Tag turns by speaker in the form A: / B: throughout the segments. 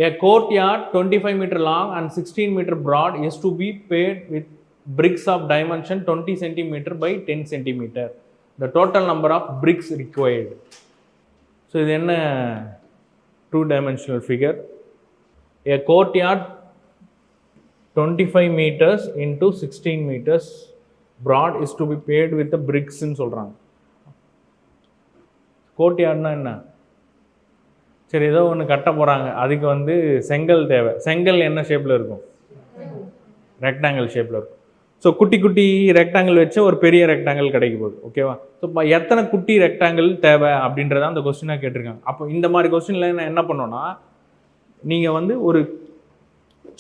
A: A courtyard 25 meter long and 16 meter broad is to be paved with bricks of dimension 20 centimeter by 10 centimeter. The total number of bricks required. So இது என்ன two dimensional figure. A courtyard 25 meters into 16 meters broad is to be paved with the bricks ன்னு சொல்றாங்க. கோர்ட்யார்ட்னா என்ன? சரி, ஏதோ ஒன்று கட்ட போகிறாங்க, அதுக்கு வந்து செங்கல் தேவை. செங்கல் என்ன ஷேப்பில் இருக்கும்? ரெக்டாங்கிள் ஷேப்பில் இருக்கும். ஸோ குட்டி குட்டி ரெக்டாங்கிள் வச்சு ஒரு பெரிய ரெக்டாங்கிள் கிடைக்க போகுது. ஓகேவா? ஸோ எத்தனை குட்டி ரெக்டாங்கிள் தேவை அப்படின்றத அந்த கொஸ்டினாக கேட்டிருக்காங்க. அப்போ இந்த மாதிரி கொஸ்டினில் நான் என்ன பண்ணோன்னா, நீங்கள் வந்து ஒரு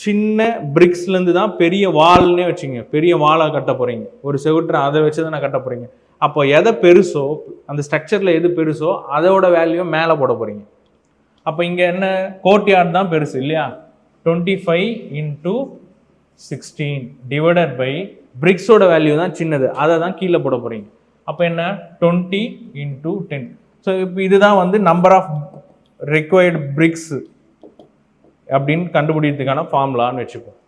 A: சின்ன பிரிக்ஸ்லேருந்து தான் பெரிய வால்னே வச்சுங்க, பெரிய வாலாக கட்ட போகிறீங்க. ஒரு செவுற்றை அதை வச்சு தான் கட்ட போகிறீங்க. அப்போ எதை பெருசோ, அந்த ஸ்ட்ரக்சரில் எது பெருசோ அதோட வேல்யூ மேலே போட போகிறீங்க. அப்போ இங்கே என்ன, கோர்ட்யார்ட் தான் பெருசு இல்லையா? 25 into 16 டிவைடட் பை பிரிக்ஸோட வேல்யூ தான் சின்னது, அதை தான் கீழே போட போகிறீங்க. அப்போ என்ன, 20 into 10. ஸோ இப்போ இதுதான் வந்து நம்பர் ஆஃப் ரிக்வயர்டு பிரிக்ஸ் அப்படின்னு கண்டுபிடிக்கிறதுக்கான ஃபார்முலான்னு வச்சுப்போம்.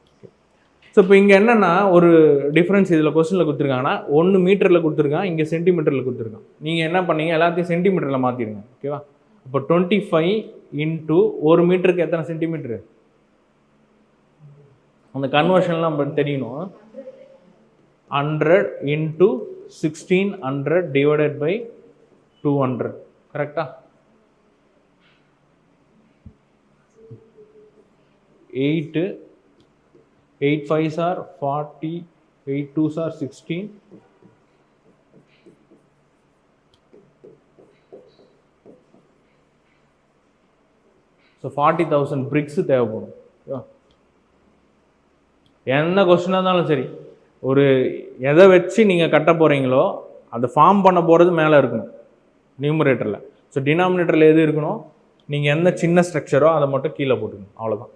A: ஸோ இப்போ இங்கே என்னென்னா ஒரு டிஃப்ரென்ஸ் இதில் கொஸ்டினில் கொடுத்துருக்காங்கன்னா, 1 மீட்டரில் கொடுத்துருக்கான், இங்கே சென்டிமீட்டரில் கொடுத்துருக்கான். நீங்கள் என்ன பண்ணீங்க, எல்லாத்தையும் சென்டிமீட்டரில் மாற்றிடுங்க. ஓகேவா? அப்போ 25 into 1 மீட்டருக்கு எத்தனை சென்டிமீட்டரு? அந்த கன்வர்ஷன்லாம் நம்ம தெரியணும். 100 into 1600 டிவைடட் பை 200. கரெக்டா? 8 5s are 40, 8 2s are 16. So 40,000 BRICS தேவைப்படும். என்ன கொஸ்டினாக இருந்தாலும் சரி, ஒரு எதை வச்சு நீங்கள் கட்ட போகிறீங்களோ அதை ஃபார்ம் பண்ண போகிறது மேலே இருக்கணும் நியூமரேட்டரில். ஸோ டினாமினேட்டரில் எது இருக்கணும், நீங்கள் எந்த சின்ன ஸ்ட்ரக்சரோ அதை மட்டும் கீழே போட்டுக்கணும். அவ்வளோதான்.